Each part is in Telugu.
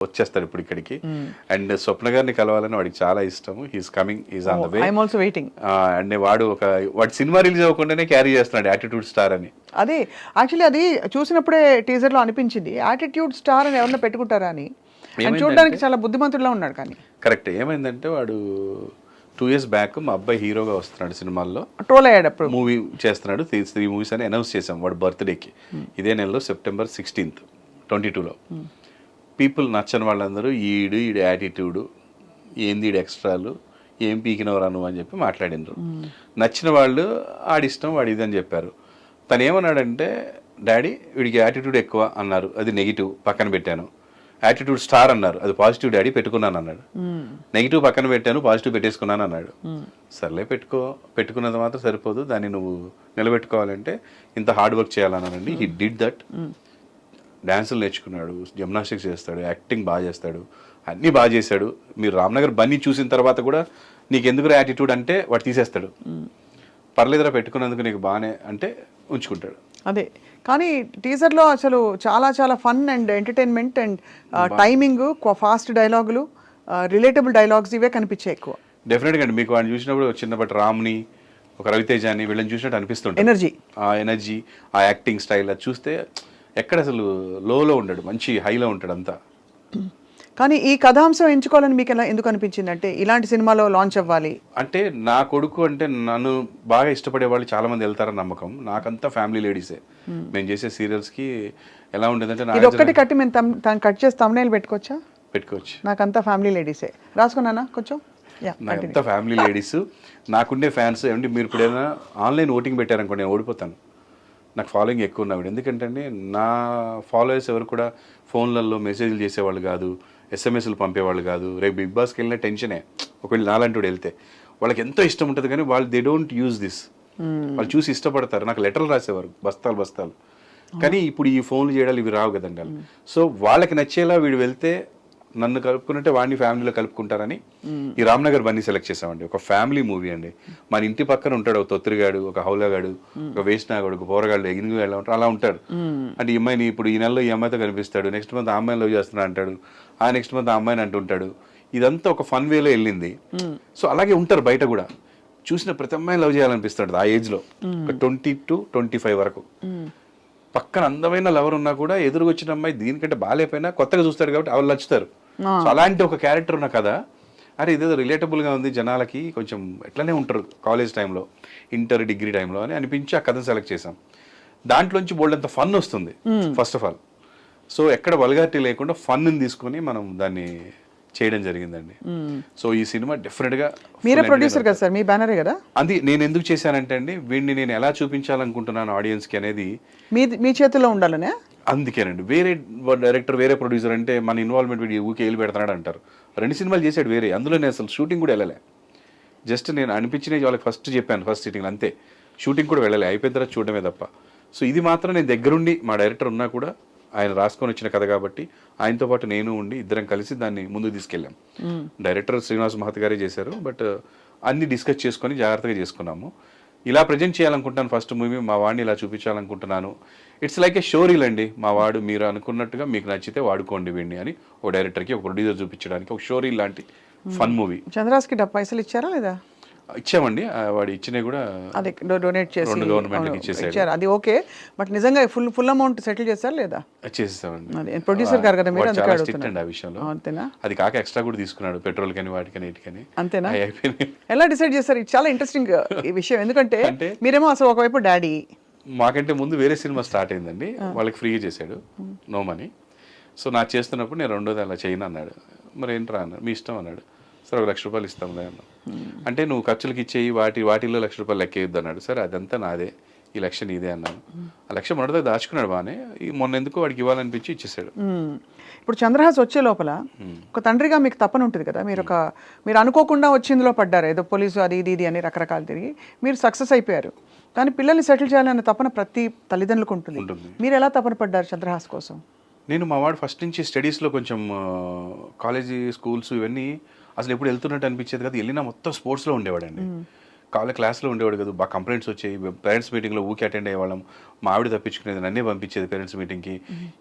వచ్చేస్తాడు ఇప్పుడు ఇక్కడికి. అండ్ స్వప్న గారిని కలవాలని వాడికి చాలా ఇష్టము. He's coming, he's on the way. I'm also waiting. And వాడు సినిమా రిలీజ్ అవ్వకుండానే క్యారీ చేస్తున్నాడు యాటిట్యూడ్ స్టార్ అని. అదే యాక్చువల్లీ అది చూసినప్పుడే టీజర్ లో అనిపించింది యాటిట్యూడ్ స్టార్ అని ఎవరన్నా పెట్టుకుంటారా అని. చూడడానికి చాలా బుద్ధిమంతుడిలా ఉన్నాడు. కానీ కరెక్ట్ ఏమైందంటే వాడు 2 years బ్యాక్ మా అబ్బాయి హీరోగా వస్తున్నాడు సినిమాల్లో, ట్రోల్ అయ్యాడు. అప్పుడు మూవీ చేస్తున్నాడు, 3 movies అని అనౌన్స్ చేసాం వాడు బర్త్డేకి. ఇదే నెలలో September 16th 22లో. పీపుల్ నచ్చని వాళ్ళందరూ ఈడు యాటిట్యూడు ఏంది, ఈడు ఎక్స్ట్రాలు, ఏం పీకినవరా నువ్వు అని చెప్పి మాట్లాడినరు. నచ్చిన వాళ్ళు ఆడిష్టం వాడి ఇది అని చెప్పారు. తను ఏమన్నాడంటే డాడీ వీడికి యాటిట్యూడ్ ఎక్కువ అన్నారు, అది నెగిటివ్ పక్కన పెట్టాను. యాటిట్యూడ్ స్టార్ అన్నారు, అది పాజిటివ్ డాడీ పెట్టుకున్నాను అన్నాడు. నెగిటివ్ పక్కన పెట్టాను, పాజిటివ్ పెట్టేసుకున్నాను అన్నాడు. సర్లే పెట్టుకున్నది మాత్రం సరిపోదు, దాన్ని నువ్వు నిలబెట్టుకోవాలంటే ఇంత హార్డ్ వర్క్ చేయాలన్నానండి. He did that. డ్యాన్సులు నేర్చుకున్నాడు, జిమ్నాస్టిక్స్ చేస్తాడు, యాక్టింగ్ బాగా చేస్తాడు, అన్నీ బాగా చేశాడు. మీరు రామ్నగర్ బన్నీ చూసిన తర్వాత కూడా నీకు ఎందుకు యాటిట్యూడ్ అంటే వాడు తీసేస్తాడు. పర్లేదురా పెట్టుకున్నందుకు నీకు బాగానే అంటే ఉంచుకుంటాడు. అదే కానీ టీజర్లో అసలు చాలా చాలా fun and entertainment and timing, fast డైలాగులు, రిలేటబుల్ డైలాగ్స్ ఇవే కనిపించాయి ఎక్కువ. డెఫినెట్గా అండి. మీకు వాడిని చూసినప్పుడు చిన్నప్పటి రామ్ని, ఒక రవితేజాని వీళ్ళని చూసినట్టు అనిపిస్తుంటుంది. ఎనర్జీ, ఆ యాక్టింగ్ స్టైల్ అది చూస్తే ఎక్కడ అసలు లోలో ఉండడు, మంచి హైలో ఉంటాడు అంతా. కానీ ఈ కథాంశం ఎంచుకోవాలని మీకు ఎందుకు అనిపించింది? అంటే ఇలాంటి సినిమాలో లాంచ్ అవ్వాలి అంటే. నా కొడుకు అంటే నన్ను బాగా ఇష్టపడే వాళ్ళు చాలా మంది వెళ్తారని నమ్మకం. నాకంతా ఫ్యామిలీ లేడీసే. మేము చేసే సీరియల్స్ కి ఎలా ఉండేదంటే ఇది ఒక్కటి కట్టి మేము కట్ చేసి తమ్నైల్ పెట్టుకోవచ్చు. నాకంతా ఫ్యామిలీ లేడీసే. రాసుకున్నానా కొంచెం? నాకంతా ఫ్యామిలీ లేడీస్. నాకుండే ఫ్యాన్స్ ఏమంటే మీరు ఇప్పుడైనా ఆన్లైన్ ఓటింగ్ పెట్టారనుకో నేను ఓడిపోతాను. నాకు ఫాలోయింగ్ ఎక్కువ ఉన్నాడు. ఎందుకంటే నా ఫాలోయర్స్ ఎవరు కూడా ఫోన్లలో మెసేజ్లు చేసేవాళ్ళు కాదు, ఎస్ఎంఎస్లు పంపేవాళ్ళు కాదు. రేపు బిగ్ బాస్కి వెళ్ళిన టెన్షనే. ఒకవేళ నాలంటూ వెళ్తే వాళ్ళకి ఎంతో ఇష్టం ఉంటుంది, కానీ వాళ్ళు దే డోంట్ యూజ్ దిస్. వాళ్ళు చూసి ఇష్టపడతారు. నాకు లెటర్లు రాసేవారు బస్తాలు. కానీ ఇప్పుడు ఈ ఫోన్లు చేయడాలు ఇవి రావు కదండి. సో వాళ్ళకి నచ్చేలా వీడు వెళ్తే నన్ను కలుపుకున్నట్టే వాడిని ఫ్యామిలీలో కలుపుకుంటారని ఈ రామ్నగర్ బన్నీ సెలెక్ట్ చేసామండి. ఒక ఫ్యామిలీ మూవీ అండి. మన ఇంటి పక్కన ఉంటాడు ఒక తొత్తిరిగాడు, ఒక హౌలగాడు, ఒక వేసినాగాడు, ఒక పోరగాడు, ఎగిరిగా ఎలా ఉంటాడు అలా ఉంటాడు. అంటే ఈ అమ్మాయిని ఇప్పుడు ఈ నెలలో ఈ అమ్మాయితో కనిపిస్తాడు, నెక్స్ట్ మంత్ ఆ అమ్మాయిని లవ్ చేస్తున్నా అంటాడు, ఆ నెక్స్ట్ మంత్ ఆ అమ్మాయిని అంటుంటాడు. ఇదంతా ఒక ఫన్ వేలో వెళ్ళింది. సో అలాగే ఉంటారు బయట కూడా. చూసిన ప్రతి అమ్మాయిని లవ్ చేయాలనిపిస్తాడు ఆ ఏజ్ లో, ఒక 20 to 25 వరకు. పక్కన అందమైన లవర్ ఉన్నా కూడా ఎదురుగా వచ్చిన అమ్మాయి దీనికంటే బాగాలేపోయినా కొత్తగా చూస్తాడు కాబట్టి వాళ్ళు నచ్చుతారు. సో అలాంటి ఒక క్యారెక్టర్ ఉన్న కదా, అరే ఇదేదో రిలేటబుల్గా ఉంది, జనాలకి కొంచెం ఎట్లనే ఉంటారు కాలేజ్ టైంలో, ఇంటర్ డిగ్రీ టైంలో అని అనిపించి ఆ కథను సెలెక్ట్ చేసాం. దాంట్లోంచి బోల్డ్ అంత ఫన్ వస్తుంది ఫస్ట్ ఆఫ్ ఆల్. సో ఎక్కడ వల్గారిటీ లేకుండా ఫన్ తీసుకొని మనం దాన్ని చేయడం జరిగిందండి. సో ఈ సినిమా డెఫినెట్ గా మీరే ప్రొడ్యూసర్ కదా సార్, మీ బ్యానరే కదా. అది నేను ఎందుకు చేశానంటే అండి, వీడిని నేను ఎలా చూపించాలనుకుంటున్నాను ఆడియన్స్ కి అనేది మీ చేతిలో ఉండాలనే. అందుకేనండి. వేరే డైరెక్టర్, వేరే ప్రొడ్యూసర్ అంటే మన ఇన్వాల్వ్మెంట్ వీడియో ఊకే వెళ్ళి పెడతాడు అంటారు. 2 సినిమాలు చేశాడు వేరే, అందులో నేను అసలు షూటింగ్ కూడా వెళ్ళలే. జస్ట్ నేను అనిపించినవి వాళ్ళకి ఫస్ట్ చెప్పాను ఫస్ట్ సిట్టింగ్ అంతే. షూటింగ్ కూడా వెళ్ళలే, అయిపోయిన తర్వాత చూడడమే తప్ప. సో ఇది మాత్రం నేను దగ్గరుండి, మా డైరెక్టర్ ఉన్నా కూడా ఆయన రాసుకొని వచ్చిన కథ కాబట్టి ఆయనతో పాటు నేను ఉండి ఇద్దరం కలిసి దాన్ని ముందుకు తీసుకెళ్ళాం. డైరెక్టర్ శ్రీనివాస్ మహత్ గారే చేశారు, బట్ అన్ని డిస్కస్ చేసుకొని జాగ్రత్తగా చేసుకున్నాము. ఇలా ప్రజెంట్ చేయాలనుకుంటున్నాను ఫస్ట్ మూవీ, మా వాడిని ఇలా చూపించాలనుకుంటున్నాను. ఇట్స్ లైక్ ఏ షోరీల్ అండి. మా వాడు మీరు అనుకున్నట్టుగా మీకు నచ్చితే వాడుకోండి వీడిని అని ఒక డైరెక్టర్కి, ఒక ప్రొడ్యూసర్ చూపించడానికి ఒక షోరీల్ లాంటి ఫన్ మూవీ. చంద్రాస్కి పైసలు ఇచ్చారా లేదా? ఇచ్చామండి. వాడు ఇచ్చినవి కూడా అదే డొనేట్ చేసి గవర్నమెంట్కి ఇచ్చేసారు. అది ఓకే, బట్ నిజంగా ఫుల్ అమౌంట్ సెటిల్ చేశారా లేదా? చేసేసామండి. ప్రొడ్యూసర్ గారు కదా, మీరు చాలా స్ట్రిక్ట్ అండి ఆ విషయంలో. అంతేనా? అది కాక ఎక్స్ట్రా కూడా తీసుకున్నాడు పెట్రోల్ కానీ వాటికని ఇటుకని. అంతేనా? ఎలా డిసైడ్ చేస్తారు? ఇది చాలా ఇంట్రెస్టింగ్ ఈ విషయం. ఎందుకంటే మీరేమో అసలు ఒకవైపు డాడీ, మాకంటే ముందు వేరే సినిమా స్టార్ట్ అయిందండి, వాళ్ళకి ఫ్రీగా చేశాడు, నో మనీ. సో నాకు చేస్తున్నప్పుడు నేను రెండోది అలా చేయను అన్నాడు. మరి ఏంట్రా అన్నాడు, మీ ఇష్టం అన్నాడు. సరే ₹1,00,000 ఇస్తాంలే అన్నా. అంటే నువ్వు ఖర్చులకి ఇచ్చేయి, వాటిల్లో ₹1,00,000 లెక్కేయొద్దు అన్నాడు. సరే అదంతా నాదే, ఈ లక్ష నీదే అన్నాను. ఆ లక్ష మొదటిదా దాచుకున్నాడు బాగానే, మొన్న ఎందుకు వాడికి ఇవ్వాలనిపించి ఇచ్చేసాడు. ఇప్పుడు చంద్రహాస్ వచ్చే లోపల ఒక తండ్రిగా మీకు తప్పని ఉంటుంది కదా, మీరు అనుకోకుండా వచ్చిందిలో పడ్డారు, ఏదో పోలీసు అది ఇది అని రకరకాలు తిరిగి మీరు సక్సెస్ అయిపోయారు. కానీ పిల్లల్ని సెటిల్ చేయాలనే తపన ప్రతి తల్లిదండ్రులకు ఉంటుంది. మీరు ఎలా తపన పడ్డారు చంద్రహాస్ కోసం? నేను మా వాడు ఫస్ట్ నుంచి స్టడీస్లో కొంచెం కాలేజీ స్కూల్స్ ఇవన్నీ అసలు ఎప్పుడు వెళ్తున్నట్టు అనిపించేది కదా. వెళ్ళినా మొత్తం స్పోర్ట్స్లో ఉండేవాడండి. కాలేజ్ క్లాస్లో ఉండేవాడు కదా, బాగా కంప్లైంట్స్ వచ్చాయి, పేరెంట్స్ మీటింగ్లో ఊకే అటెండ్ అయ్యేవాళ్ళం. మా ఆవిడ తప్పించుకునేది, నన్నే పంపించేది పేరెంట్స్ మీటింగ్కి.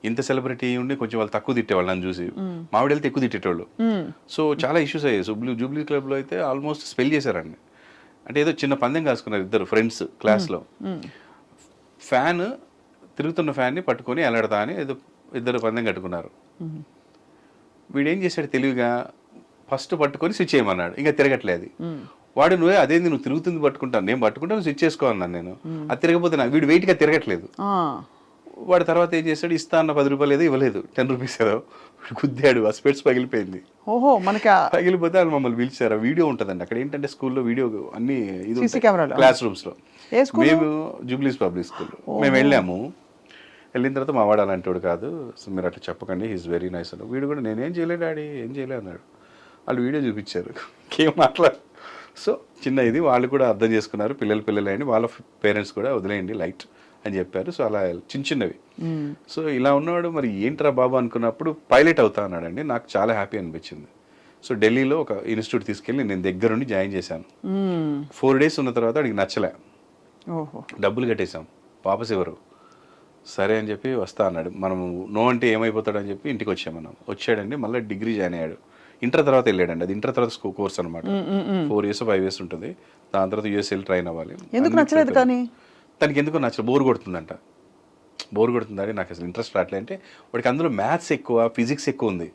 ఇంత సెలబ్రిటీ ఉండి కొంచెం వాళ్ళు తక్కువ తిట్టేవాళ్ళు నన్ను చూసి, మా ఆవిడ వెళ్తే ఎక్కువ తిట్టేటోళ్ళు. సో చాలా ఇష్యూస్ అయ్యాయి. జూబ్లీ క్లబ్లో అయితే ఆల్మోస్ట్ స్పెల్ చేశారండి. అంటే ఏదో చిన్న పందెం కాసుకున్నారు ఇద్దరు ఫ్రెండ్స్ క్లాస్లో. ఫ్యాన్ తిరుగుతున్న ఫ్యాన్ని పట్టుకొని ఎలాడతా అని ఏదో ఇద్దరు పందెం కట్టుకున్నారు. వీడేం చేశాడు తెలివిగా, ఫస్ట్ పట్టుకొని స్విచ్ చేయమన్నాడు, ఇంకా తిరగట్లేదు. వాడు నువ్వే అదేంది నువ్వు తిరుగుతుంది పట్టుకుంటాను, నేను పట్టుకుంటాను స్విచ్ చేసుకోవాలన్నాను నేను. అది తిరగపోతే వీడు వెయిట్గా తిరగట్లేదు. వాడు తర్వాత ఏం చేశాడు, ఇస్తా అన్న 10 రూపాయలు ఏదో ఇవ్వలేదు, 10 రూపీస్ ఏదో గుద్దాడు, ఆ స్పెట్స్ పగిలిపోయింది. ఓహో, మనకి పగిలిపోతే వాళ్ళు మమ్మల్ని పిలిచారు. వీడియో ఉంటుందండి అక్కడ. ఏంటంటే స్కూల్లో వీడియో అన్ని సీసీ కెమెరాలు క్లాస్ రూమ్స్లో. మేము జూబ్లీస్ పబ్లిక్ స్కూల్ మేము వెళ్ళాము. వెళ్ళిన తర్వాత మా వాడు అలాంటి వాడు కాదు, సో మీరు అట్లా చెప్పకండి, హీస్ వెరీ నైస్ అన్నాడు. వీడు కూడా నేనేం చేయలేదు డాడీ, ఏం చేయలేదు అన్నాడు. వాళ్ళు వీడియో చూపించారు, ఏం మాట్లాడు. సో చిన్న ఇది వాళ్ళు కూడా అర్థం చేసుకున్నారు, పిల్లలు అని. వాళ్ళ పేరెంట్స్ కూడా వదిలేయండి లైట్ అని చెప్పారు. సో అలా చిన్నవి. సో ఇలా ఉన్నవాడు మరి ఏంట్రా బాబు అనుకున్నప్పుడు పైలట్ అవుతా అన్నాడండి. నాకు చాలా హ్యాపీ అనిపించింది. సో ఢిల్లీలో ఒక ఇన్స్టిట్యూట్ తీసుకెళ్ళి నేను దగ్గరుండి జాయిన్ చేశాను. 4 days ఉన్న తర్వాత వాడికి నచ్చలే, డబ్బులు కట్టేశాం, వాపస్ ఎవరు సరే అని చెప్పి వస్తా అన్నాడు. మనం నో అంటే ఏమైపోతాడని చెప్పి ఇంటికి వచ్చాం. మనం వచ్చాడండి, మళ్ళీ డిగ్రీ జాయిన్ అయ్యాడు. ఇంటర్ తర్వాత వెళ్ళాడండి. అది ఇంటర్ తర్వాత కోర్స్ అనమాట. 4 years 5 years ఉంటుంది. దాని తర్వాత యూఎస్ వెళ్ళి ట్రైన్ అవ్వాలి. ఎందుకు నచ్చలేదు కానీ తనకి ఎందుకో నచ్చలేదు, బోర్ కొడుతుందంట. బోర్ కొడుతుందని నాకు అసలు ఇంట్రెస్ట్ రావట్లేదు. అంటే వాడికి అందులో మ్యాథ్స్ ఎక్కువ, ఫిజిక్స్ ఎక్కువ ఉంది.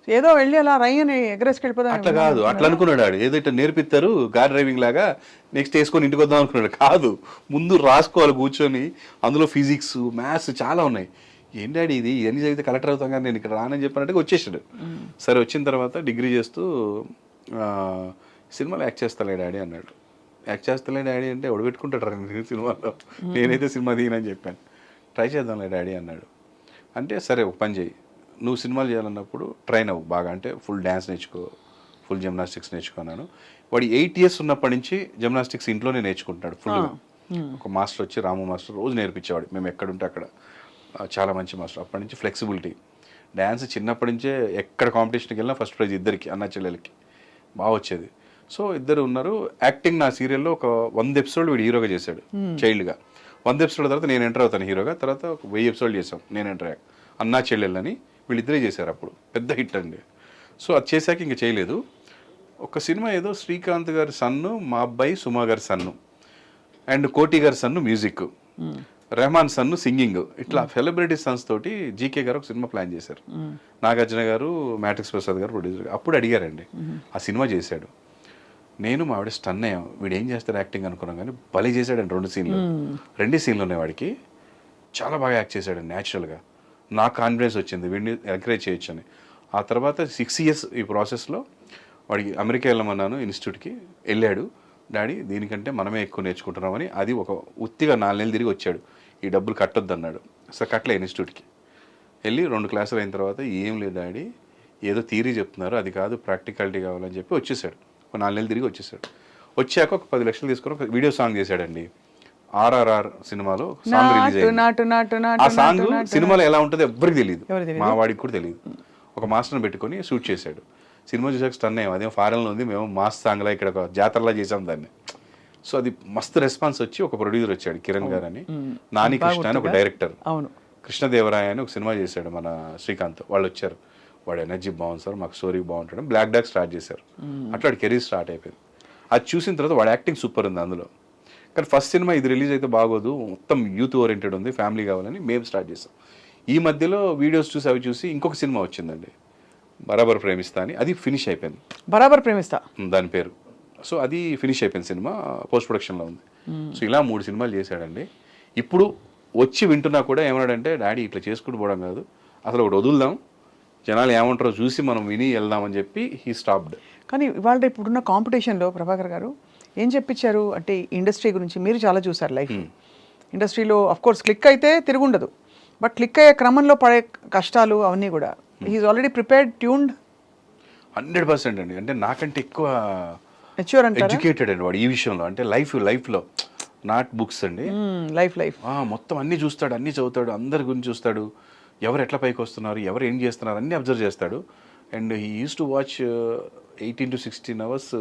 ఏదో వెళ్ళి అలా రయ్యని ఎగరేసుకెళ్ళిపోదా. అట్లా కాదు, అట్లా అనుకున్నాడు వాడు. ఏదో ఇట్లా నేర్పిస్తారు కార్ డ్రైవింగ్ లాగా, నెక్స్ట్ వేసుకొని ఇంటికి వద్దాం అనుకున్నాడు. కాదు, ముందు రాసుకోవాలి కూర్చొని, అందులో ఫిజిక్స్ మ్యాథ్స్ చాలా ఉన్నాయి. ఏంటాడు ఇది, ఇవన్నీ చదివితే కలెక్టర్ అవుతాం కానీ నేను ఇక్కడ రానని చెప్పినట్టుగా వచ్చేసాడు. సరే వచ్చిన తర్వాత డిగ్రీ చేస్తూ సినిమాలో యాక్ట్ చేస్తాలే డాడీ అన్నాడు. యాక్ట్ చేస్తాలే డాడీ అంటే ఒడబెట్టుకుంటాడు నేను సినిమాలో, నేనైతే సినిమా తీయనని చెప్పాను. ట్రై చేద్దాంలే డాడీ అన్నాడు. అంటే సరే ఒక పని చేయి, నువ్వు సినిమాలు చేయాలన్నప్పుడు ట్రైన్ అవ్వు బాగా, అంటే ఫుల్ డ్యాన్స్ నేర్చుకో, ఫుల్ జిమ్నాస్టిక్స్ నేర్చుకున్నాను. వాడు 8 years ఉన్నప్పటి నుంచి జిమ్నాస్టిక్స్ ఇంట్లోనే నేర్చుకుంటున్నాడు ఫుల్గా. ఒక మాస్టర్ వచ్చి రాము మాస్టర్ రోజు నేర్పించేవాడు, మేము ఎక్కడుంటే అక్కడ. చాలా మంచి మాస్టర్. అప్పటి నుంచి ఫ్లెక్సిబిలిటీ, డ్యాన్స్ చిన్నప్పటి నుంచే ఎక్కడ కాంపిటీషన్కి వెళ్ళినా ఫస్ట్ ప్రైజ్ ఇద్దరికి, అన్న చెల్లెలకి బాగా వచ్చేది. సో ఇద్దరు ఉన్నారు. యాక్టింగ్ నా సీరియల్లో ఒక 100 episodes వీడు హీరోగా చేశాడు చైల్డ్గా. 100 episodes తర్వాత నేను ఎంటర్ అవుతాను హీరోగా. తర్వాత ఒక 1000 episodes చేసాం నేను ఎంటర్ అయ్యాక. అన్నా చెల్లెళ్ళని వీళ్ళిద్దరే చేశారు, అప్పుడు పెద్ద హిట్ అండి. సో అది చేశాక ఇంకా చేయలేదు. ఒక సినిమా ఏదో శ్రీకాంత్ గారి సన్ను, మా అబ్బాయి సుమా గారి సన్ను, అండ్ కోటి గారి సన్ను మ్యూజిక్, రెహమాన్ సన్ను సింగింగ్, ఇట్లా సెలబ్రిటీ సన్స్ తోటి జీకే గారు ఒక సినిమా ప్లాన్ చేశారు. నాగార్జున గారు, మ్యాట్రిక్స్ ప్రసాద్ గారు ప్రొడ్యూసర్. అప్పుడు అడిగారండి, ఆ సినిమా చేశాడు. నేను మా ఆవిడ స్టన్ అయ్యాం, వీడు ఏం చేస్తాడు యాక్టింగ్ అనుకున్నాం, కానీ భలే చేశాడండి. 2 సీన్లు ఉన్నాయి వాడికి, చాలా బాగా యాక్ట్ చేశాడు న్యాచురల్గా. నాకు కాన్ఫిడెన్స్ వచ్చింది, వీడిని ఎంకరేజ్ చేయొచ్చు అని. ఆ తర్వాత 6 years ఈ ప్రాసెస్లో వాడికి అమెరికా వెళ్ళమన్నాను, ఇన్స్టిట్యూట్కి వెళ్ళాడు. డాడీ దీనికంటే మనమే ఎక్కువ నేర్చుకుంటున్నామని, అది ఒక ఉత్తిగా 4 నెలలు తిరిగి వచ్చాడు. ఈ డబ్బులు కట్టొద్దు అన్నాడు. సో కట్టలే ఇన్స్టిట్యూట్కి వెళ్ళి 2 classes అయిన తర్వాత, ఏం లేదు డాడీ ఏదో థియరీ చెప్తున్నారు, అది కాదు ప్రాక్టికాలిటీ కావాలని చెప్పి వచ్చేసాడు. ఒక 4 నెలలు తిరిగి వచ్చేసాడు. వచ్చాక ఒక 10 లక్షలు తీసుకొని ఒక వీడియో సాంగ్ చేశాడండి. RRR సినిమాలో సాంగ్ రిలీజ్ అయింది. ఆ సాంగ్ సినిమాలో ఎలా ఉంటుందో ఎవ్వరికి తెలియదు, మా వాడికి కూడా తెలియదు. ఒక మాస్టర్ని పెట్టుకొని షూట్ చేశాడు. సినిమా చూసాక స్టన్ అయ్యాం, అదేం ఫారెన్లో ఉంది, మేము మాస్ సాంగ్లా ఇక్కడ ఒక జాతరలా చేసాం దాన్ని. సో అది మస్తు రెస్పాన్స్ వచ్చి ఒక ప్రొడ్యూసర్ వచ్చాడు కిరణ్ గారు అని, నాని కృష్ణ అని ఒక డైరెక్టర్, కృష్ణదేవరాయ అని ఒక సినిమా చేశాడు మన శ్రీకాంత్. వాళ్ళు వచ్చారు, వాడు ఎనర్జీ బాగుంది సార్, మాకు స్టోరీ బాగుంటాడు, బ్లాక్ డాగ్ స్టార్ట్ చేశారు. అట్లా వాడి కెరీర్ స్టార్ట్ అయిపోయింది. అది చూసిన తర్వాత వాడు యాక్టింగ్ సూపర్ ఉంది అందులో. కానీ ఫస్ట్ సినిమా ఇది రిలీజ్ అయితే బాగోదు, మొత్తం యూత్ ఓరియంటెడ్ ఉంది, ఫ్యామిలీ కావాలని మేము స్టార్ట్ చేసాం. ఈ మధ్యలో వీడియోస్ చూసి అవి చూసి ఇంకొక సినిమా వచ్చిందండి, బరాబర్ ప్రేమిస్తా అని. అది ఫినిష్ అయిపోయింది, బరాబర్ ప్రేమిస్తా దాని పేరు. సో అది ఫినిష్ అయిపోయింది, సినిమా పోస్ట్ ప్రొడక్షన్లో ఉంది. సో ఇలా 3 సినిమాలు చేశాడండి. ఇప్పుడు వచ్చి వింటున్నా కూడా ఏమన్నాడంటే, డాడీ ఇట్లా చేసుకుంటూ పోవడం కాదు, అసలు ఒకటి వదులుదాం, జనాలు ఏమంటారో చూసి మనం విని వెళ్దామని చెప్పి హీ స్టాప్డ్. కానీ ఇవాళ ఇప్పుడున్న కాంపిటీషన్లో ప్రభాకర్ గారు ఏం చెప్పించారు అంటే, ఇండస్ట్రీ గురించి మీరు చాలా చూసారు లైఫ్. ఇండస్ట్రీలో అఫ్ కోర్స్ క్లిక్ అయితే తిరుగుండదు, బట్ క్లిక్ అయ్యే క్రమంలో పడే కష్టాలు అవన్నీ కూడా హీఈస్ ఆల్రెడీ ప్రిపేర్డ్, ట్యూన్డ్ 100% అండి. అంటే నాకంటే ఎక్కువ మెచ్యూర్ అంటారా, ఎడ్యుకేటెడ్ అండి వాడు ఈ విషయంలో. అంటే లైఫ్లో నాట్ బుక్స్ అండి, లైఫ్ మొత్తం అన్నీ చూస్తాడు, అన్నీ చదువుతాడు, అందరి గురించి చూస్తాడు, ఎవరు ఎట్లా పైకి వస్తున్నారు, ఎవరు ఏం చేస్తున్నారు అన్నీ అబ్జర్వ్ చేస్తాడు. And he use to watch 18 to 16 hours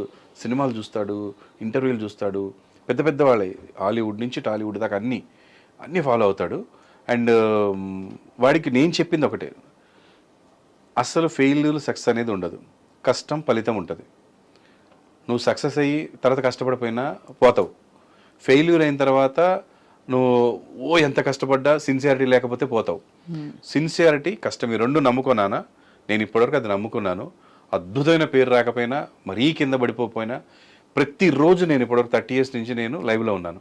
సినిమాలు చూస్తాడు, ఇంటర్వ్యూలు చూస్తాడు, పెద్ద పెద్ద వాళ్ళే హాలీవుడ్ నుంచి టాలీవుడ్ దాకా అన్నీ ఫాలో అవుతాడు. అండ్ వాడికి నేను చెప్పింది ఒకటే, అస్సలు ఫెయిల్యూర్ సక్సెస్ అనేది ఉండదు, కష్టం ఫలితం ఉంటుంది. నువ్వు సక్సెస్ అయ్యి తర్వాత కష్టపడిపోయినా పోతావు, ఫెయిల్యూర్ అయిన తర్వాత నువ్వు ఎంత కష్టపడ్డా సిన్సియారిటీ లేకపోతే పోతావు. సిన్సియారిటీ కష్టం ఈ రెండు నమ్ముకున్నానా, నేను ఇప్పటివరకు అది నమ్ముకున్నాను. అద్భుతమైన పేరు రాకపోయినా, మరీ కింద పడిపోయినా, ప్రతిరోజు నేను ఇప్పటివరకు 30 years నుంచి నేను లైవ్లో ఉన్నాను.